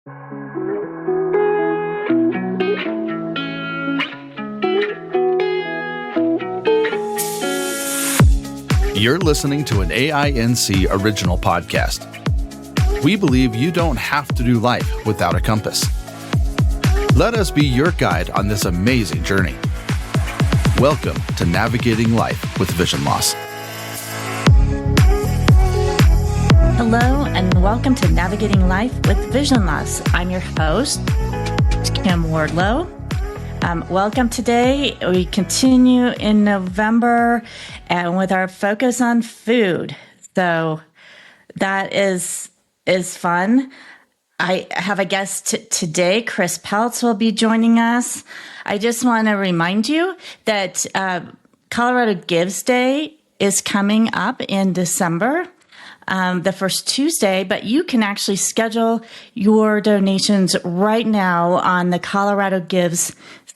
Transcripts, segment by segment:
You're listening to an AINC original podcast. We believe you don't have to do life without a compass. Let us be your guide on this amazing journey. Welcome to Navigating Life with Vision Loss. Hello, and welcome to Navigating Life with Vision Loss. I'm your host, Kim Wardlow. Welcome today. We continue in November and with our focus on food. So that is fun. I have a guest today. Chris Peltz will be joining us. I just want to remind you that Colorado Gives Day is coming up in December, the first Tuesday, but you can actually schedule your donations right now on the Colorado Gives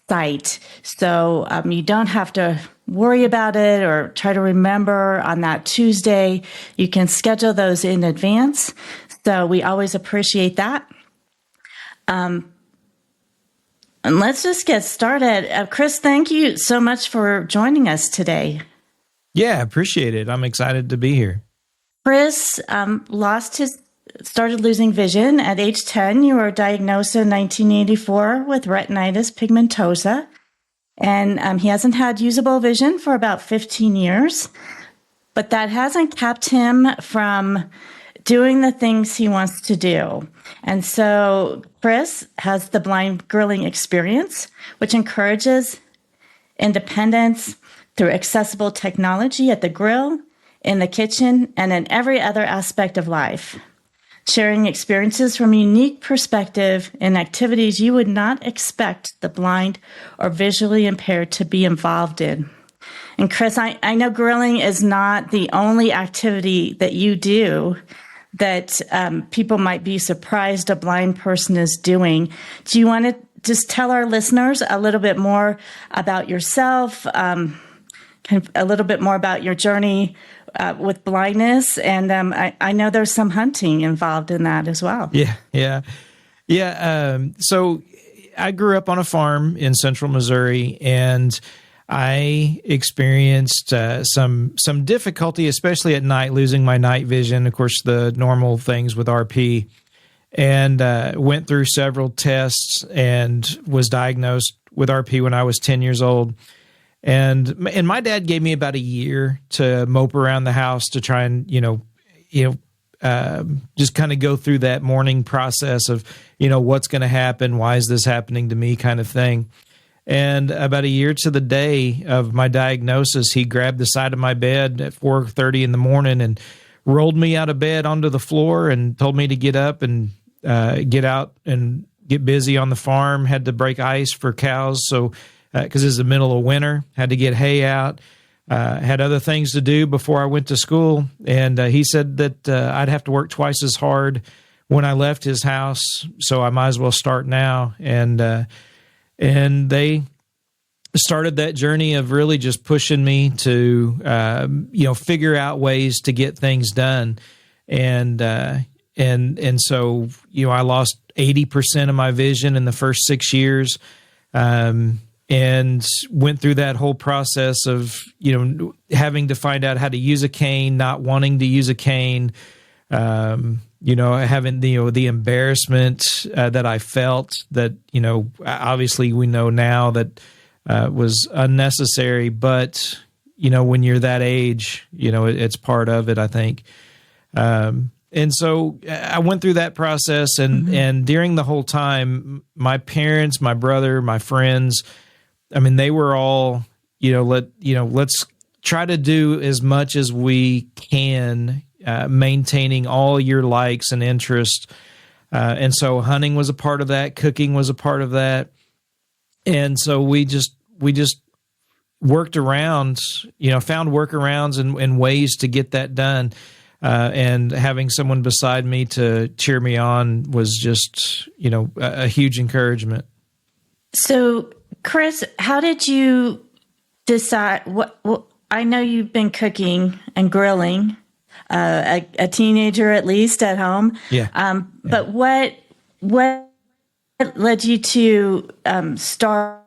site. So you don't have to worry about it or try to remember on that Tuesday. You can schedule those in advance. So we always appreciate that. And let's just get started. Chris, thank you so much for joining us today. Yeah, appreciate it. I'm excited to be here. Chris started losing vision at age 10. You were diagnosed in 1984 with retinitis pigmentosa. And he hasn't had usable vision for about 15 years. But that hasn't kept him from doing the things he wants to do. And so Chris has the blind grilling experience, which encourages independence through accessible technology at the grill, in the kitchen, and in every other aspect of life, sharing experiences from a unique perspective in activities you would not expect the blind or visually impaired to be involved in. And Chris, I know grilling is not the only activity that you do that people might be surprised a blind person is doing. Do you want to just tell our listeners a little bit more about yourself, kind of a little bit more about your journey with blindness? And I know there's some hunting involved in that as well. Yeah. So I grew up on a farm in central Missouri, and I experienced some difficulty, especially at night, losing my night vision. Of course, the normal things with RP, and went through several tests and was diagnosed with RP when I was 10 years old. And my dad gave me about a year to mope around the house to try and, just kind of go through that mourning process of, what's going to happen? Why is this happening to me kind of thing? And about a year to the day of my diagnosis, he grabbed the side of my bed at 4:30 in the morning and rolled me out of bed onto the floor and told me to get up and get out and get busy on the farm. Had to break ice for cows. So, because it's the middle of winter, had to get hay out, had other things to do before I went to school. And he said that I'd have to work twice as hard when I left his house, so I might as well start now. And they started that journey of really just pushing me to, figure out ways to get things done. And so, I lost 80% of my vision in the first 6 years. And went through that whole process of, having to find out how to use a cane, not wanting to use a cane, having, the embarrassment that I felt that, obviously we know now that was unnecessary, but, when you're that age, it's part of it, I think. And so I went through that process, and during the whole time, my parents, my brother, my friends, they were all, let's try to do as much as we can, maintaining all your likes and interests. And so hunting was a part of that. Cooking was a part of that. And so we just worked around, found workarounds and ways to get that done. And having someone beside me to cheer me on was just, a huge encouragement. So, Chris, how did you decide what I know you've been cooking and grilling, a teenager at least at home. Yeah. But what what led you to start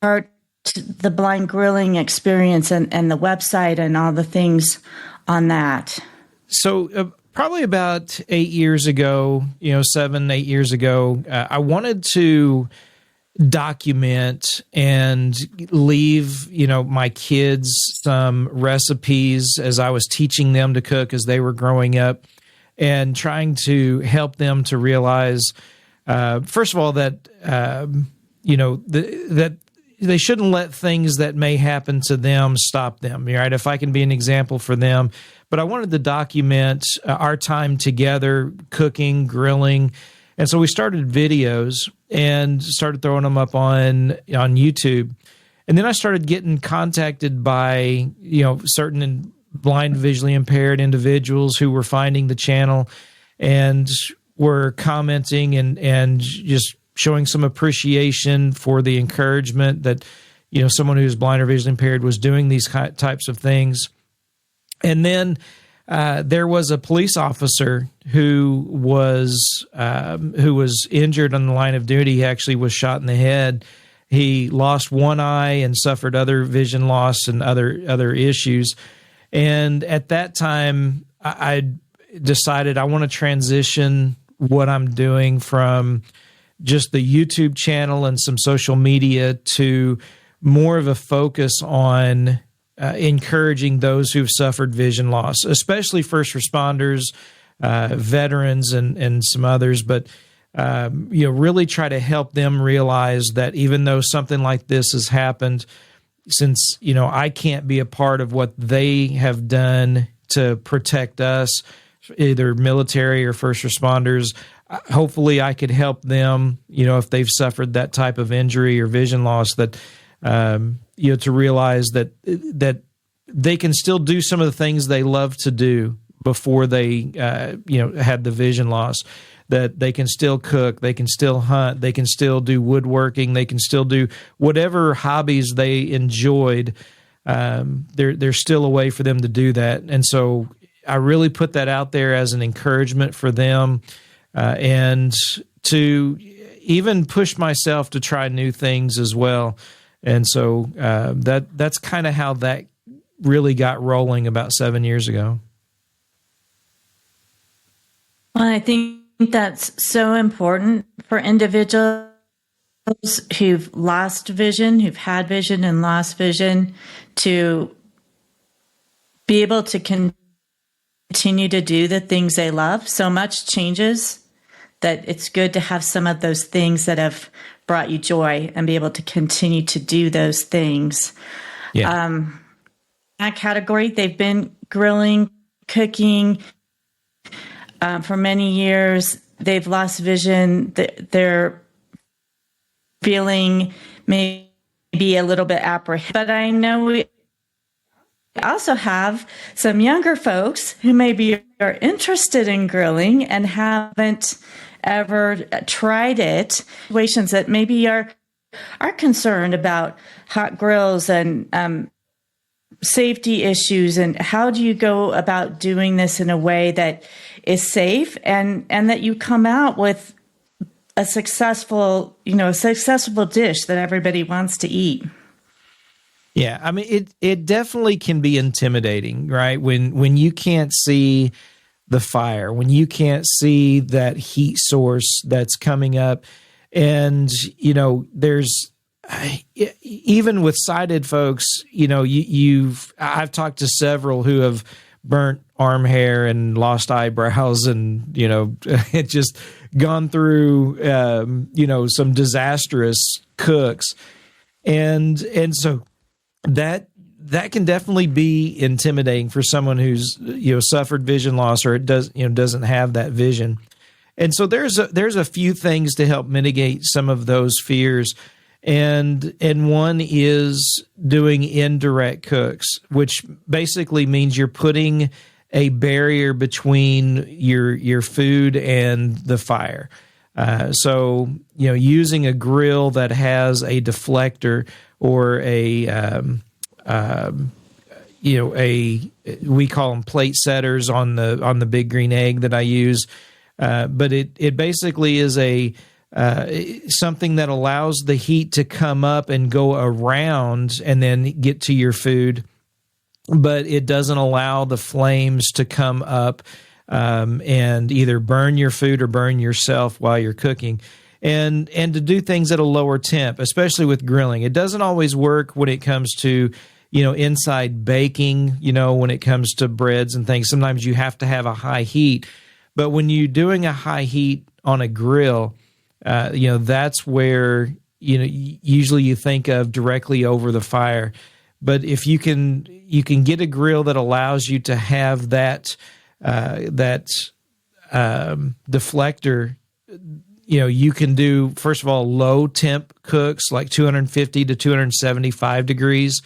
the blind grilling experience and the website and all the things on that? So probably about 8 years ago, 7, 8 years ago, I wanted to document and leave, my kids some recipes as I was teaching them to cook as they were growing up, and trying to help them to realize, first of all, that, that they shouldn't let things that may happen to them stop them, right? If I can be an example for them. But I wanted to document our time together, cooking, grilling. And so we started videos and started throwing them up on YouTube. And then I started getting contacted by, certain blind, visually impaired individuals who were finding the channel and were commenting and just showing some appreciation for the encouragement that, someone who's blind or visually impaired was doing these types of things. And then there was a police officer who was injured on the line of duty. He actually was shot in the head. He lost one eye and suffered other vision loss and other issues. And at that time, I decided I want to transition what I'm doing from just the YouTube channel and some social media to more of a focus on encouraging those who've suffered vision loss, especially first responders, veterans, and some others. But really try to help them realize that even though something like this has happened, since I can't be a part of what they have done to protect us, either military or first responders, hopefully I could help them, if they've suffered that type of injury or vision loss, that to realize that they can still do some of the things they love to do before they had the vision loss. That they can still cook, they can still hunt, they can still do woodworking, they can still do whatever hobbies they enjoyed. There's still a way for them to do that, and so I really put that out there as an encouragement for them, and to even push myself to try new things as well. And so that's kind of how that really got rolling about 7 years ago. Well, I think that's so important for individuals who've lost vision, who've had vision and lost vision, to be able to continue to do the things they love. So much changes that it's good to have some of those things that have brought you joy and be able to continue to do those things. Yeah. That category, they've been grilling, cooking for many years. They've lost vision. They're feeling maybe a little bit apprehensive. But I know we also have some younger folks who maybe are interested in grilling and haven't ever tried it. Situations that maybe are concerned about hot grills and safety issues, and how do you go about doing this in a way that is safe and that you come out with a successful dish that everybody wants to eat. Yeah, I mean, it definitely can be intimidating, right? When you can't see the fire, when you can't see that heat source that's coming up, and there's even with sighted folks, I've talked to several who have burnt arm hair and lost eyebrows, and it just gone through some disastrous cooks, and so that can definitely be intimidating for someone who's suffered vision loss or doesn't have that vision. And so there's a few things to help mitigate some of those fears. And one is doing indirect cooks, which basically means you're putting a barrier between your food and the fire. So using a grill that has a deflector or we call them plate setters on the big green egg that I use. But it basically is a something that allows the heat to come up and go around and then get to your food, but it doesn't allow the flames to come up and either burn your food or burn yourself while you're cooking. And to do things at a lower temp, especially with grilling. It doesn't always work when it comes to, inside baking, when it comes to breads and things. Sometimes you have to have a high heat. But when you're doing a high heat on a grill, that's where, usually you think of directly over the fire. But if you can get a grill that allows you to have that deflector, you can do, first of all, low temp cooks like 250 to 275 degrees.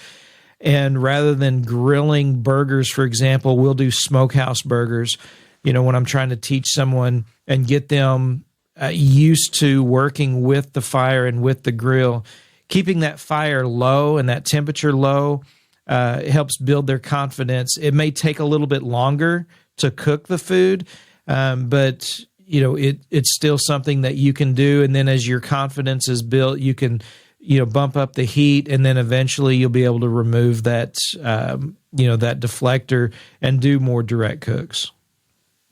And rather than grilling burgers, for example, we'll do smokehouse burgers. When I'm trying to teach someone and get them used to working with the fire and with the grill, keeping that fire low and that temperature low helps build their confidence. It may take a little bit longer to cook the food, but it's still something that you can do. And then as your confidence is built, you can, bump up the heat, and then eventually you'll be able to remove that, that deflector and do more direct cooks.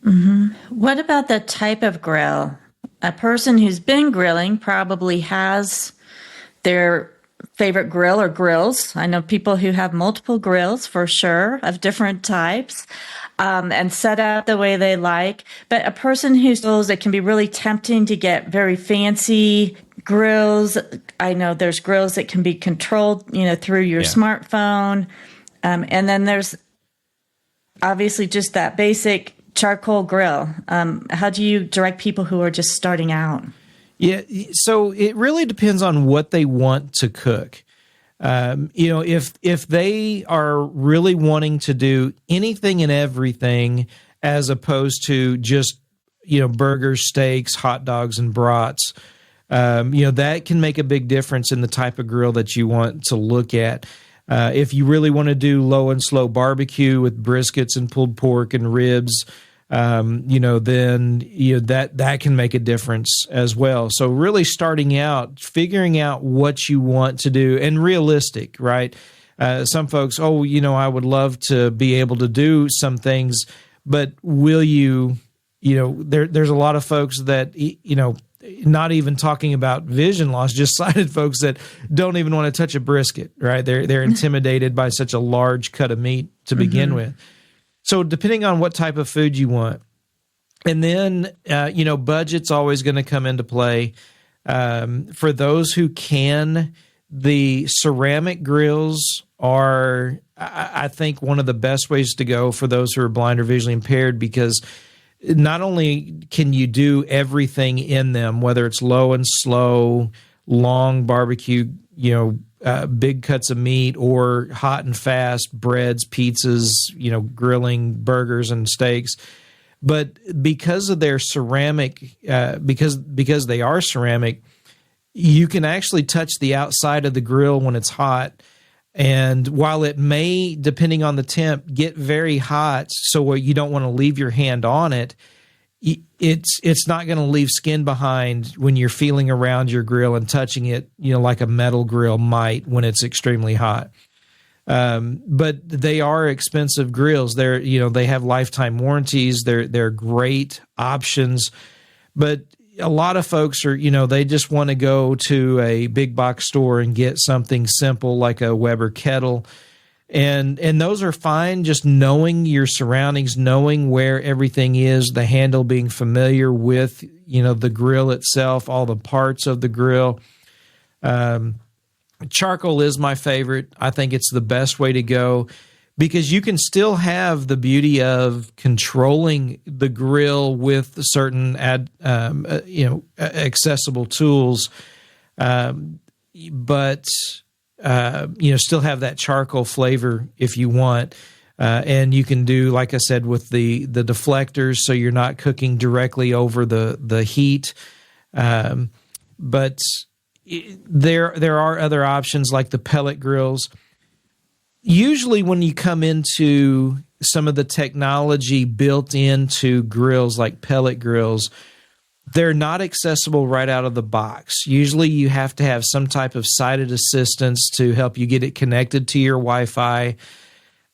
Mm-hmm. What about the type of grill? A person who's been grilling probably has their favorite grill or grills. I know people who have multiple grills for sure of different types. And set up the way they like. But a person who knows it can be really tempting to get very fancy grills. I know there's grills that can be controlled, through your smartphone. And then there's obviously just that basic charcoal grill. How do you direct people who are just starting out? Yeah, so it really depends on what they want to cook. If they are really wanting to do anything and everything as opposed to just, burgers, steaks, hot dogs, and brats, that can make a big difference in the type of grill that you want to look at. If you really want to do low and slow barbecue with briskets and pulled pork and ribs, then that can make a difference as well. So really starting out, figuring out what you want to do, and realistic, right? Some folks, I would love to be able to do some things, but will you, there's a lot of folks that, not even talking about vision loss, just sighted folks that don't even want to touch a brisket, right? They're intimidated by such a large cut of meat to begin with. So depending on what type of food you want, and then, budget's always going to come into play. For those who can, the ceramic grills are, I think, one of the best ways to go for those who are blind or visually impaired, because not only can you do everything in them, whether it's low and slow, long barbecue, big cuts of meat, or hot and fast breads, pizzas, grilling burgers and steaks. But because of their ceramic, because they are ceramic, you can actually touch the outside of the grill when it's hot. And while it may, depending on the temp, get very hot, so you don't want to leave your hand on it, it's not going to leave skin behind when you're feeling around your grill and touching it, like a metal grill might when it's extremely hot. But they are expensive grills. They have lifetime warranties. They're great options. But a lot of folks are, they just want to go to a big box store and get something simple like a Weber kettle. And those are fine, just knowing your surroundings, knowing where everything is, the handle, being familiar with, the grill itself, all the parts of the grill. Charcoal is my favorite. I think it's the best way to go, because you can still have the beauty of controlling the grill with certain accessible tools, but still have that charcoal flavor if you want. And you can do, like I said, with the deflectors, so you're not cooking directly over the heat. But there are other options like the pellet grills. Usually when you come into some of the technology built into grills like pellet grills, they're not accessible right out of the box. Usually you have to have some type of sighted assistance to help you get it connected to your Wi-Fi.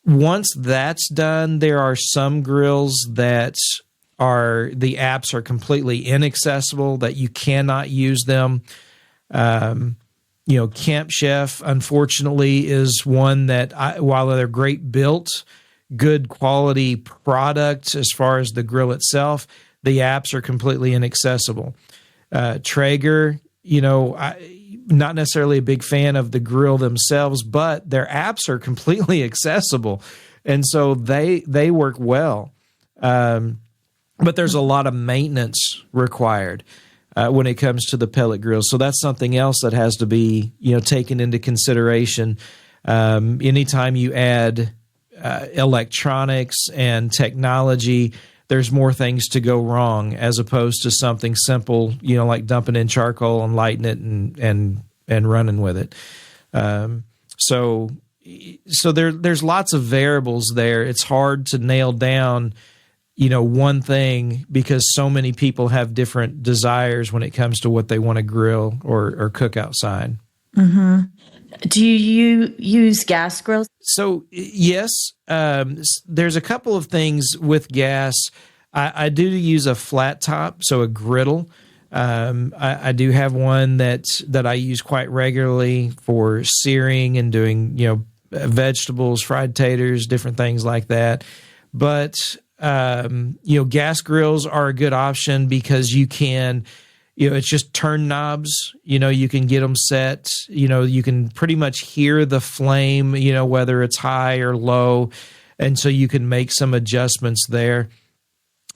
Once that's done, there are some grills that the apps are completely inaccessible, that you cannot use them. Camp Chef, unfortunately, is one that, while they're great built, good quality product as far as the grill itself, the apps are completely inaccessible. Traeger, not necessarily a big fan of the grill themselves, but their apps are completely accessible, and so they work well. But there's a lot of maintenance required when it comes to the pellet grills. So that's something else that has to be, taken into consideration. Anytime you add electronics and technology, there's more things to go wrong as opposed to something simple, like dumping in charcoal and lighting it and running with it. So there's lots of variables there. It's hard to nail down one thing because so many people have different desires when it comes to what they want to grill or cook outside. Mm-hmm. Do you use gas grills? So yes, there's a couple of things with gas. I do use a flat top, so a griddle. I do have one that I use quite regularly for searing and doing vegetables, fried taters, different things like that. But gas grills are a good option because you can, it's just turn knobs, you can get them set, you can pretty much hear the flame, whether it's high or low. And so you can make some adjustments there.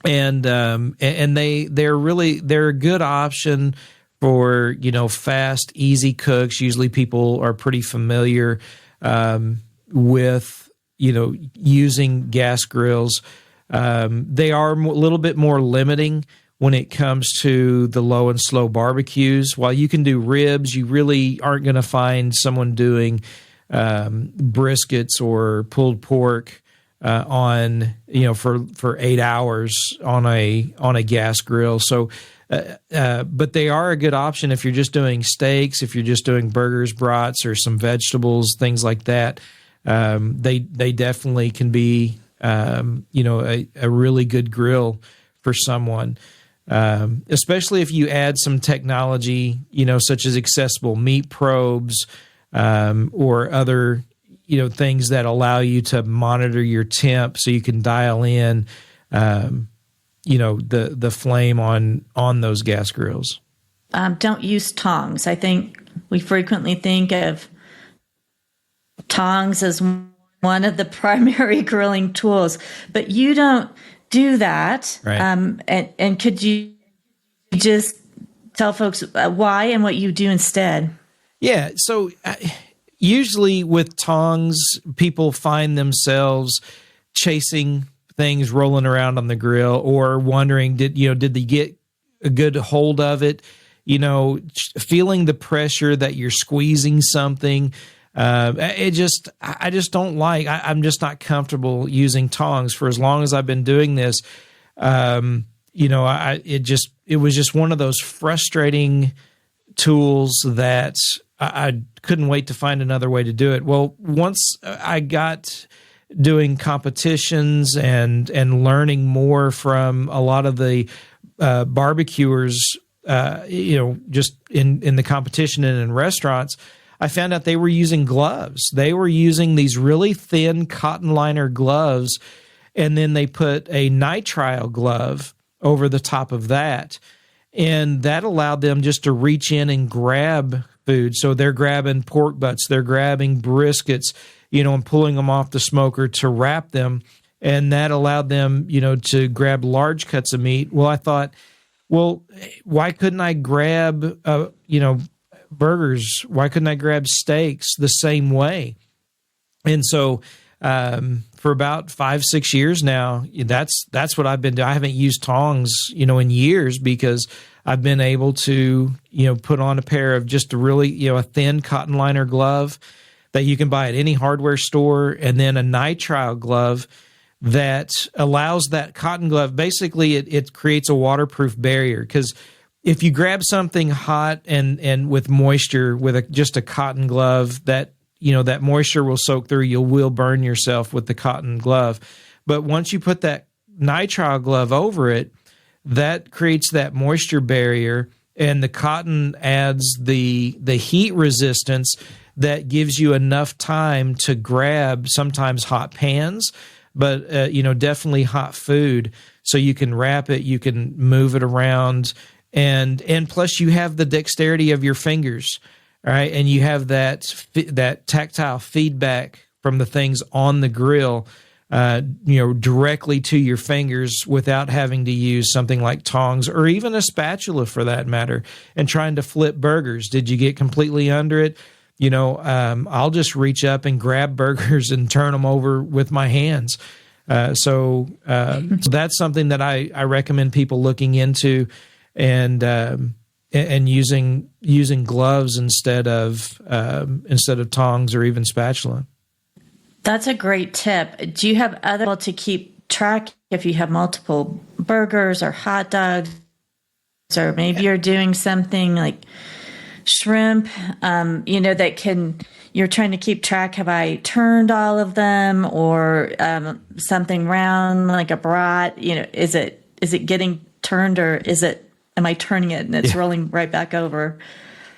And they're a good option for, fast, easy cooks. Usually people are pretty familiar, with, using gas grills. They are a little bit more limiting when it comes to the low and slow barbecues. While you can do ribs, you really aren't going to find someone doing briskets or pulled pork for 8 hours on a gas grill. So, but they are a good option if you're just doing steaks, if you're just doing burgers, brats, or some vegetables, things like that. They definitely can be a really good grill for someone, especially if you add some technology, such as accessible meat probes, or other, things that allow you to monitor your temp so you can dial in, the flame on those gas grills. Don't use tongs. I think we frequently think of tongs as one of the primary grilling tools, but you don't do that. Right. And could you just tell folks why and what you do instead? Yeah. So usually with tongs, people find themselves chasing things rolling around on the grill or wondering, did they get a good hold of it? Feeling the pressure that you're squeezing something. I just don't like, I'm just not comfortable using tongs for as long as I've been doing this. It was just one of those frustrating tools that I couldn't wait to find another way to do it. Well, once I got doing competitions and learning more from a lot of the barbecuers, just in the competition and in restaurants, I found out they were using gloves. They were using these really thin cotton liner gloves, and then they put a nitrile glove over the top of that. And that allowed them just to reach in and grab food. So they're grabbing pork butts, they're grabbing briskets, and pulling them off the smoker to wrap them. And that allowed them, to grab large cuts of meat. Well, I thought, why couldn't I grab, burgers? Why couldn't I grab steaks the same way? And so for about 5-6 years now, that's what I've been doing. I haven't used tongs, in years because I've been able to, put on a pair of just a really, a thin cotton liner glove that you can buy at any hardware store, and then a nitrile glove that allows that cotton glove. Basically, it creates a waterproof barrier, because if you grab something hot and with moisture with just a cotton glove, that that moisture will soak through. You will burn yourself with the cotton glove. But once you put that nitrile glove over it, that creates that moisture barrier, and the cotton adds the heat resistance that gives you enough time to grab sometimes hot pans, but definitely hot food, so you can wrap it, you can move it around, and plus you have the dexterity of your fingers, all right, and you have that tactile feedback from the things on the grill, directly to your fingers without having to use something like tongs or even a spatula for that matter, and trying to flip burgers. Did you get completely under it? I'll just reach up and grab burgers and turn them over with my hands. So that's something that I recommend people looking into, and using gloves instead of tongs or even spatula. That's a great tip. Do you have other to keep track if you have multiple burgers or hot dogs, or maybe you're doing something like shrimp, you're trying to keep track, have I turned all of them, or something round like a brat, is it getting turned, or am I turning it and it's rolling right back over?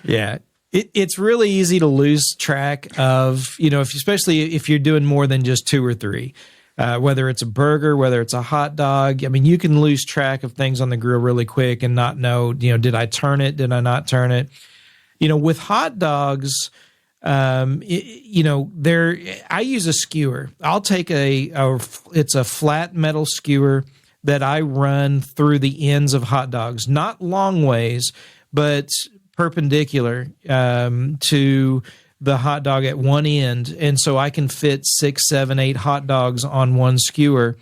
Yeah. It's really easy to lose track of, especially if you're doing more than just two or three, whether it's a burger, whether it's a hot dog. I mean, you can lose track of things on the grill really quick and not know, did I turn it? Did I not turn it? With hot dogs, I use a skewer. I'll take it's a flat metal skewer that I run through the ends of hot dogs, not long ways, but perpendicular to the hot dog at one end. And so I can fit 6, 7, 8 hot dogs on one skewer.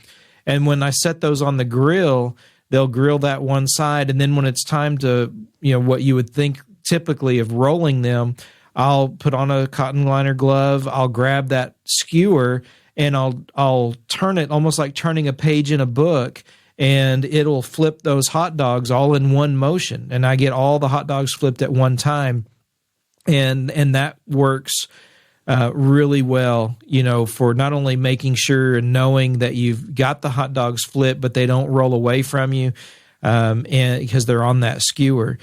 And when I set those on the grill, they'll grill that one side. And then when it's time to, what you would think typically of rolling them, I'll put on a cotton liner glove, I'll grab that skewer, and I'll turn it almost like turning a page in a book, and it'll flip those hot dogs all in one motion, and I get all the hot dogs flipped at one time, and that works really well, for not only making sure and knowing that you've got the hot dogs flipped, but they don't roll away from you, and because they're on that skewer.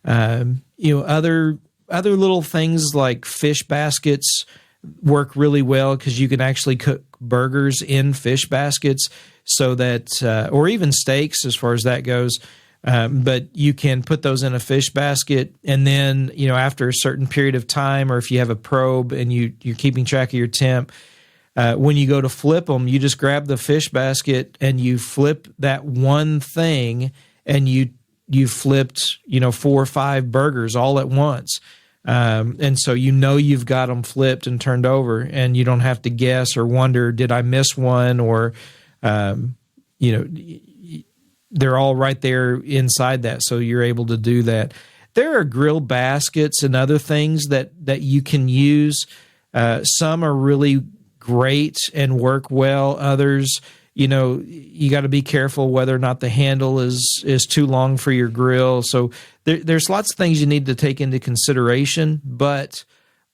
Other little things like fish baskets work really well, because you can actually cook burgers in fish baskets, so that, or even steaks as far as that goes. But you can put those in a fish basket, and then, after a certain period of time, or if you have a probe and you're keeping track of your temp, when you go to flip them, you just grab the fish basket and you flip that one thing, and you flipped, 4 or 5 burgers all at once. And so you've got them flipped and turned over, and you don't have to guess or wonder, did I miss one? Or, they're all right there inside that, so you're able to do that. There are grill baskets and other things that you can use. Some are really great and work well. Others, you got to be careful whether or not the handle is too long for your grill. So there's lots of things you need to take into consideration. But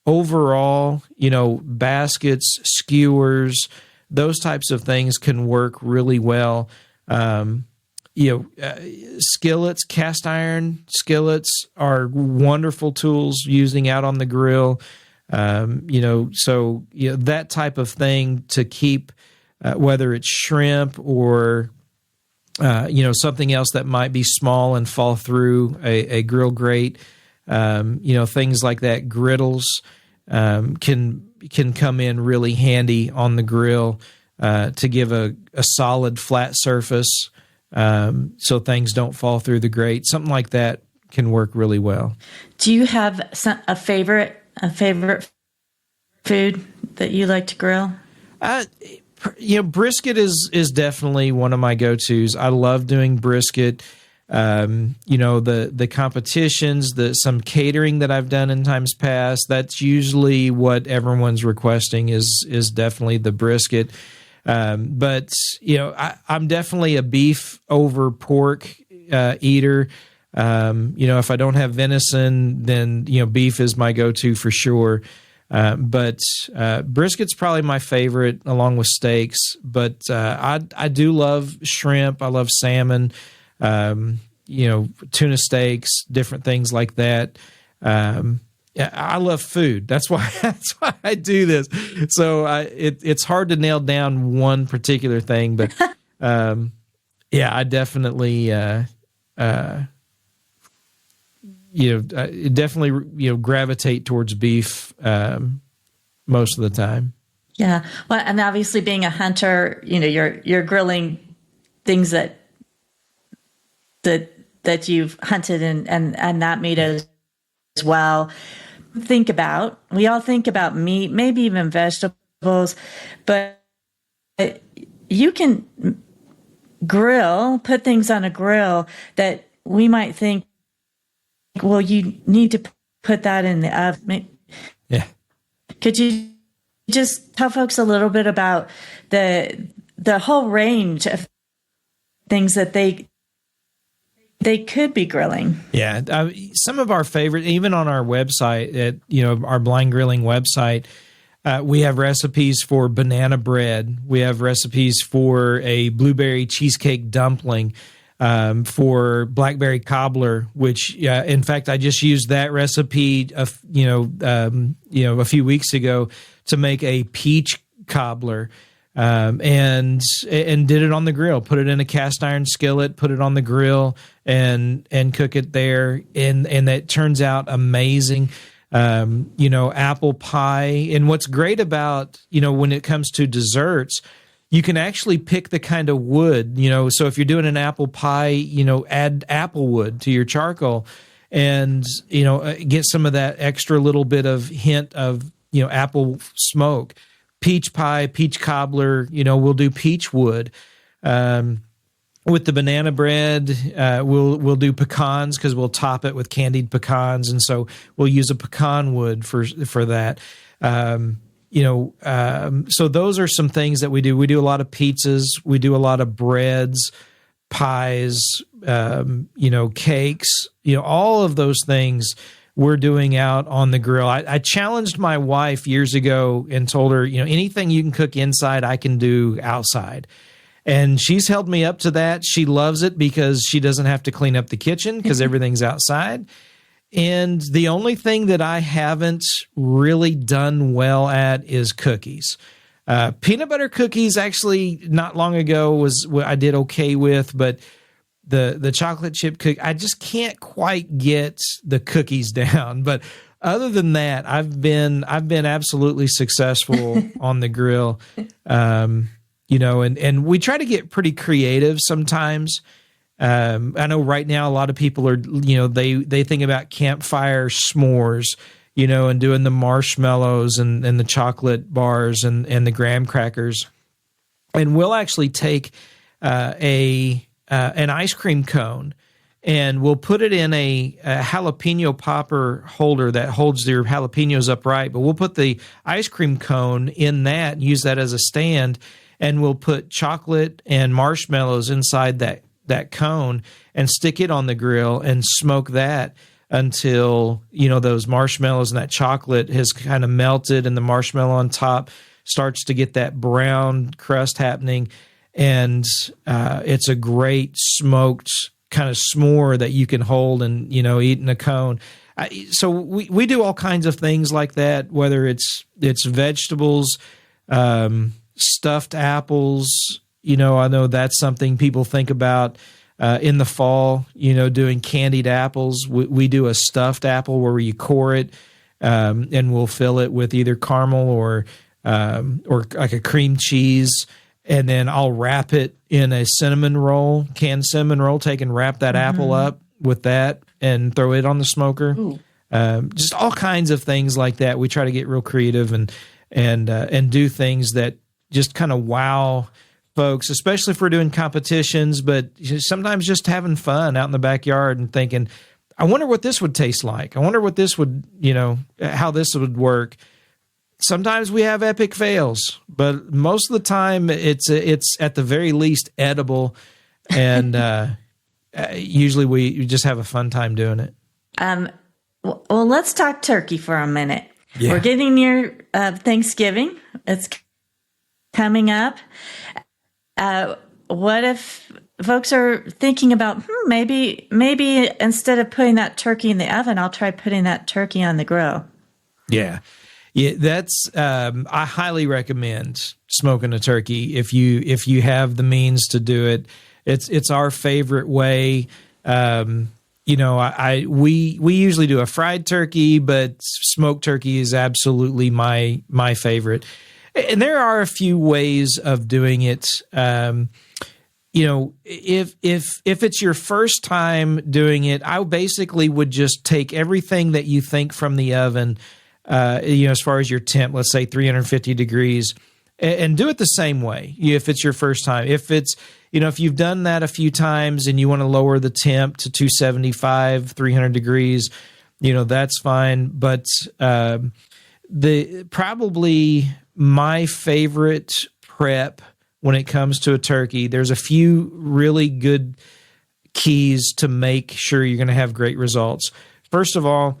overall, baskets, skewers, those types of things can work really well. Skillets, cast iron skillets are wonderful tools using out on the grill. That type of thing to keep, whether it's shrimp or, something else that might be small and fall through a grill grate, things like that. Griddles can come in really handy on the grill to give a solid flat surface, so things don't fall through the grate. Something like that can work really well. Do you have a favorite food that you like to grill? Brisket is definitely one of my go-tos. I love doing brisket. The competitions, some catering that I've done in times past, that's usually what everyone's requesting is definitely the brisket. But I'm definitely a beef over pork eater. If I don't have venison, then beef is my go-to for sure. But brisket's probably my favorite, along with steaks. But I do love shrimp. I love salmon. Tuna steaks, different things like that. I love food. That's why I do this. So it's hard to nail down one particular thing, but I definitely definitely gravitate towards beef most of the time. Yeah, well, and obviously being a hunter, you're grilling things that you've hunted and that meat as well. We all think about meat, maybe even vegetables, but you can put things on a grill that we might think, well, you need to put that in the oven. Yeah. Could you just tell folks a little bit about the whole range of things that they could be grilling? Yeah. Some of our favorite, even on our website, at our Blind Grilling website, we have recipes for banana bread. We have recipes for a blueberry cheesecake dumpling, for blackberry cobbler, which, in fact, I just used that recipe, a few weeks ago to make a peach cobbler, and did it on the grill. Put it in a cast iron skillet, put it on the grill, and cook it there, and that turns out amazing. Apple pie, and what's great about when it comes to desserts, you can actually pick the kind of wood, so if you're doing an apple pie, add apple wood to your charcoal and, get some of that extra little bit of hint of, apple smoke. Peach pie, peach cobbler, we'll do peach wood. With the banana bread, we'll do pecans because we'll top it with candied pecans. And so we'll use a pecan wood for that. So those are some things that we do. We do a lot of pizzas. We do a lot of breads, pies, cakes, all of those things we're doing out on the grill. I challenged my wife years ago and told her, anything you can cook inside, I can do outside. And she's held me up to that. She loves it because she doesn't have to clean up the kitchen because everything's outside. And the only thing that I haven't really done well at is cookies. Peanut butter cookies, actually, not long ago was what I did okay with, but the chocolate chip cookie, I just can't quite get the cookies down. But other than that, I've been absolutely successful on the grill. And we try to get pretty creative sometimes. I know right now a lot of people are, they think about campfire s'mores, and doing the marshmallows and the chocolate bars and the graham crackers. And we'll actually take an ice cream cone and we'll put it in a jalapeno popper holder that holds your jalapenos upright. But we'll put the ice cream cone in that and use that as a stand. And we'll put chocolate and marshmallows inside that cone and stick it on the grill and smoke that until, those marshmallows and that chocolate has kind of melted and the marshmallow on top starts to get that brown crust happening. And it's a great smoked kind of s'more that you can hold and, eat in a cone. So we do all kinds of things like that, whether it's vegetables, stuffed apples. I know that's something people think about in the fall, doing candied apples. We do a stuffed apple where you core it and we'll fill it with either caramel or like a cream cheese. And then I'll wrap it in a cinnamon roll, canned cinnamon roll, take and wrap that apple up with that and throw it on the smoker. Just all kinds of things like that. We try to get real creative and do things that just kind of wow folks, especially if we're doing competitions, but sometimes just having fun out in the backyard and thinking, I wonder what this would taste like. I wonder what this would, how this would work. sometimes we have epic fails, but most of the time it's at the very least edible, and usually we just have a fun time doing it. Well, let's talk turkey for a minute. Yeah. We're getting near Thanksgiving. It's coming up. What if folks are thinking about maybe instead of putting that turkey in the oven, I'll try putting that turkey on the grill? Yeah, that's I highly recommend smoking a turkey if you have the means to do it. It's our favorite way. We usually do a fried turkey, but smoked turkey is absolutely my favorite. And there are a few ways of doing it. If it's your first time doing it, I basically would just take everything that you think from the oven, as far as your temp, let's say 350 degrees, and do it the same way. If it's your first time, if you've done that a few times and you want to lower the temp to 275, 300 degrees, that's fine. But probably my favorite prep when it comes to a turkey, there's a few really good keys to make sure you're going to have great results. First of all,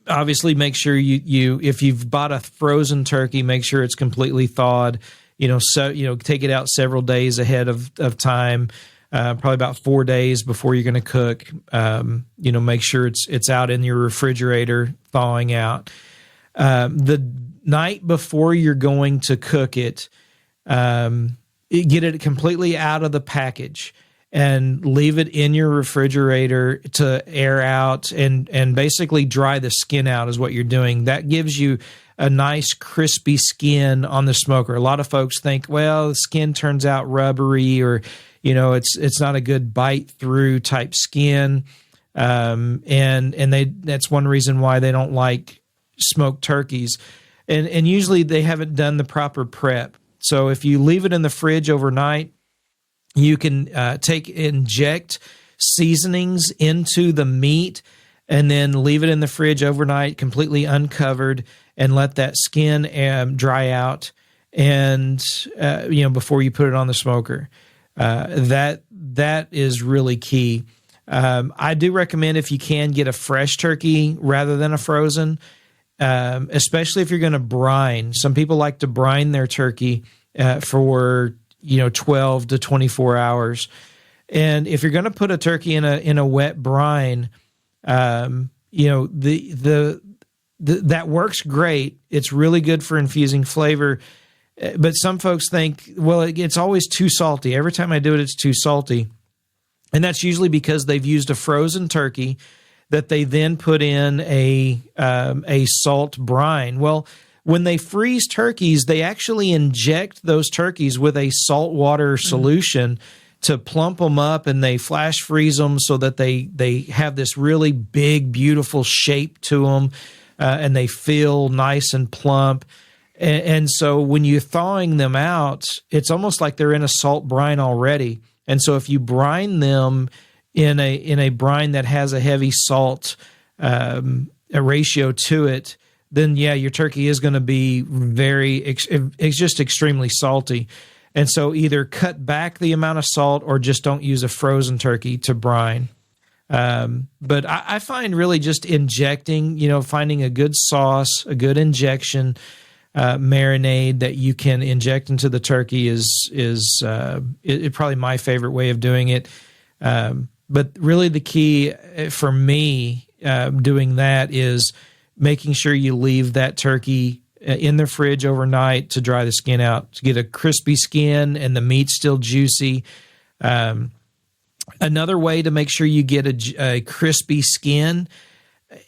obviously make sure you if you've bought a frozen turkey, make sure it's completely thawed. Take it out several days ahead of time, probably about 4 days before you're going to cook. Make sure it's out in your refrigerator thawing out. The night before you're going to cook it, get it completely out of the package and leave it in your refrigerator to air out and basically dry the skin out is what you're doing. That gives you a nice crispy skin on the smoker. A lot of folks think, well, the skin turns out rubbery or, it's not a good bite through type skin. That's one reason why they don't like smoked turkeys. And usually they haven't done the proper prep. So if you leave it in the fridge overnight, you can inject seasonings into the meat and then leave it in the fridge overnight, completely uncovered, and let that skin dry out. And before you put it on the smoker, that is really key. I do recommend if you can get a fresh turkey rather than a frozen. Especially if you're going to brine. Some people like to brine their turkey for 12 to 24 hours. And if you're going to put a turkey in a wet brine, that works great. It's really good for infusing flavor. But some folks think, well, it's always too salty. Every time I do it, it's too salty. And that's usually because they've used a frozen turkey that they then put in a salt brine. Well, when they freeze turkeys, they actually inject those turkeys with a saltwater solution to plump them up, and they flash freeze them so that they have this really big, beautiful shape to them, and they feel nice and plump. And so when you're thawing them out, it's almost like they're in a salt brine already. And so if you brine them in a brine that has a heavy salt a ratio to it, then your turkey is going to be it's just extremely salty. And so either cut back the amount of salt or just don't use a frozen turkey to brine. But I find really just injecting, finding a good sauce, a good injection marinade that you can inject into the turkey is probably my favorite way of doing it. But really the key for me doing that is making sure you leave that turkey in the fridge overnight to dry the skin out, to get a crispy skin and the meat's still juicy. Another way to make sure you get a crispy skin,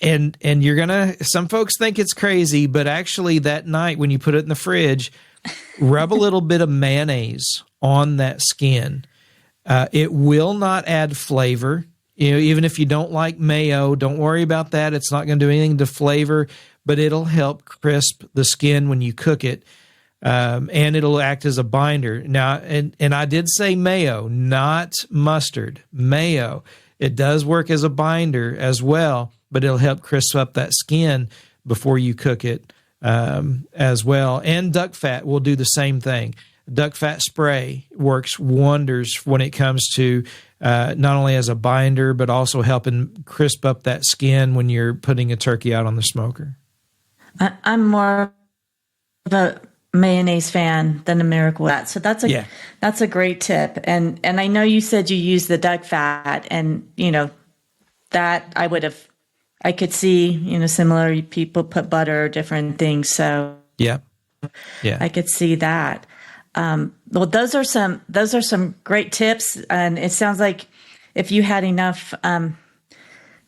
and you're some folks think it's crazy, but actually that night when you put it in the fridge, rub a little bit of mayonnaise on that skin. It will not add flavor. Even if you don't like mayo, don't worry about that. It's not going to do anything to flavor, but it'll help crisp the skin when you cook it, and it'll act as a binder. Now, and I did say mayo, not mustard. Mayo. It does work as a binder as well, but it'll help crisp up that skin before you cook it. as well. And duck fat will do the same thing. Duck fat spray works wonders when it comes to not only as a binder, but also helping crisp up that skin when you're putting a turkey out on the smoker. I'm more of a mayonnaise fan than a Miracle Whip. So that's a great tip. And I know you said you use the duck fat, and that I could see, similar people put butter or different things. So yeah, I could see that. Well, those are some great tips. And it sounds like if you had enough,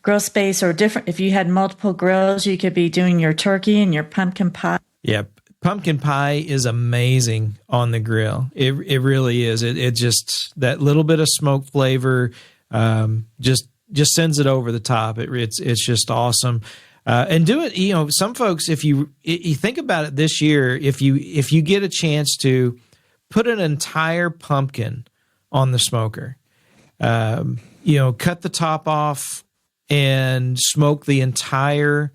grill space or if you had multiple grills, you could be doing your turkey and your pumpkin pie. Yeah. Pumpkin pie is amazing on the grill. It really is. It just, that little bit of smoke flavor, just sends it over the top. It's just awesome. And do it, some folks, if you think about it this year, if you get a chance to put an entire pumpkin on the smoker, cut the top off and smoke the entire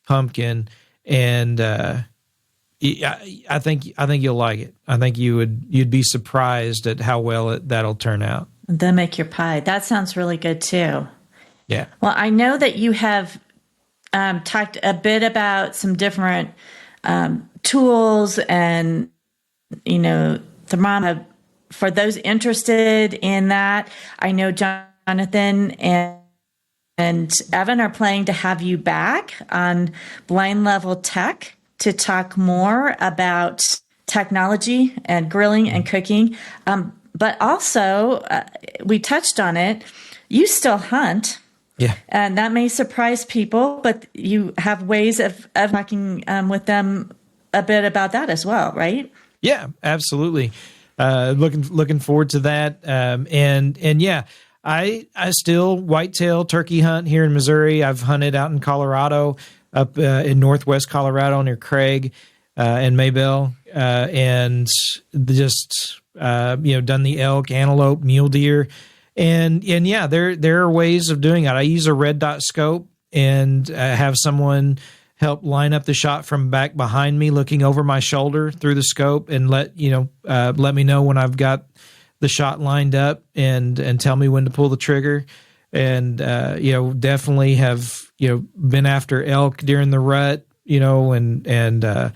pumpkin, and I think you'll like it. I think you'd be surprised at how well that'll turn out. And then make your pie. That sounds really good too. Yeah. Well, I know that you have talked a bit about some different tools and thermometer. For those interested in that, I know Jonathan and Evan are planning to have you back on Blind Level Tech to talk more about technology and grilling and cooking. But also, we touched on it, you still hunt. Yeah. And that may surprise people, but you have ways of talking with them a bit about that as well, right? Yeah, absolutely. Looking forward to that. And yeah, I still whitetail turkey hunt here in Missouri. I've hunted out in Colorado, up in northwest Colorado near Craig and Maybell, and just done the elk, antelope, mule deer, and yeah, there are ways of doing it. I use a red dot scope and have someone help line up the shot from back behind me, looking over my shoulder through the scope, and let me know when I've got the shot lined up, and tell me when to pull the trigger. And definitely have been after elk during the rut, and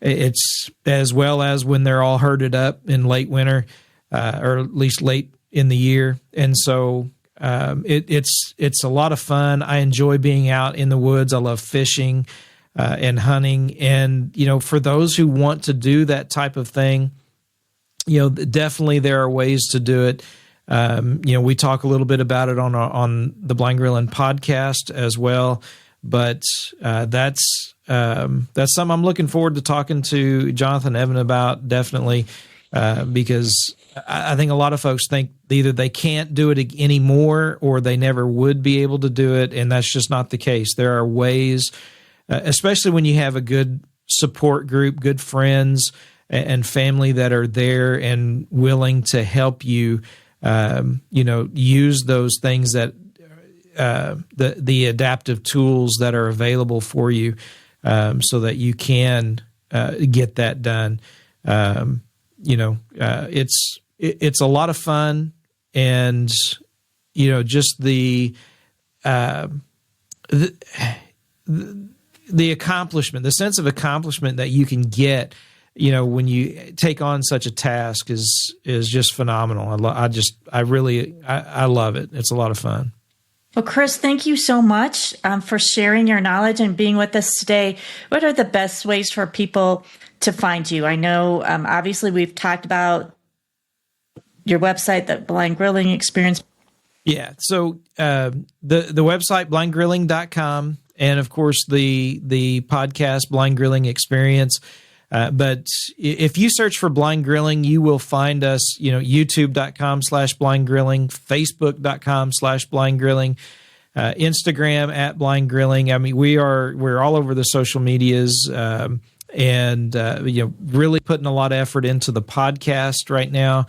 it's as well as when they're all herded up in late winter, or at least late in the year. And so it's a lot of fun. I enjoy being out in the woods. I love fishing and hunting. And for those who want to do that type of thing, definitely there are ways to do it. We talk a little bit about it on the Blind Grilling podcast as well, but that's something I'm looking forward to talking to Jonathan and Evan about, definitely, because I think a lot of folks think either they can't do it anymore or they never would be able to do it, and that's just not the case. There are ways, especially when you have a good support group, good friends and family that are there and willing to help you. Use those things that the adaptive tools that are available for you, so that you can get that done. It's a lot of fun, and just the accomplishment, the sense of accomplishment that you can get, when you take on such a task is just phenomenal. I love it. It's a lot of fun. Well, Chris, thank you so much for sharing your knowledge and being with us today. What are the best ways for people to find you? I know, obviously, we've talked about your website, the Blind Grilling Experience. Yeah. So the website, blindgrilling.com, and of course the podcast, Blind Grilling Experience. But if you search for Blind Grilling, you will find us, youtube.com/Blind Grilling, facebook.com/Blind Grilling, Instagram @Blind Grilling. I mean, we're all over the social medias, and really putting a lot of effort into the podcast right now.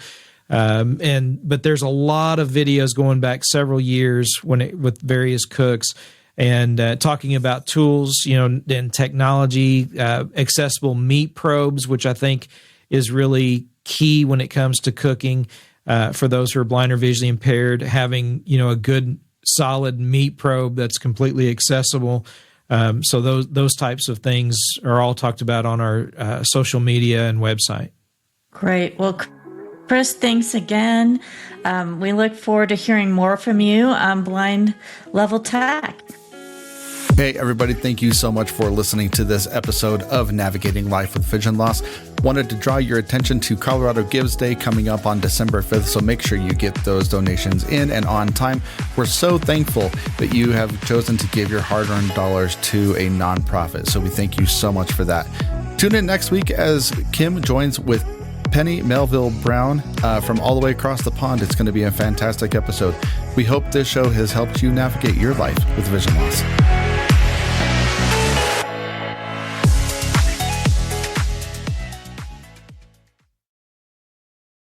But there's a lot of videos going back several years with various cooks. and talking about tools, and technology, accessible meat probes, which I think is really key when it comes to cooking. For those who are blind or visually impaired, having, a good solid meat probe that's completely accessible. So those types of things are all talked about on our social media and website. Great. Well, Chris, thanks again. We look forward to hearing more from you on Blind Level Tech. Hey, everybody, thank you so much for listening to this episode of Navigating Life with Vision Loss. Wanted to draw your attention to Colorado Gives Day coming up on December 5th, so make sure you get those donations in and on time. We're so thankful that you have chosen to give your hard-earned dollars to a nonprofit, so we thank you so much for that. Tune in next week as Kim joins with Penny Melville Brown from all the way across the pond. It's going to be a fantastic episode. We hope this show has helped you navigate your life with vision loss.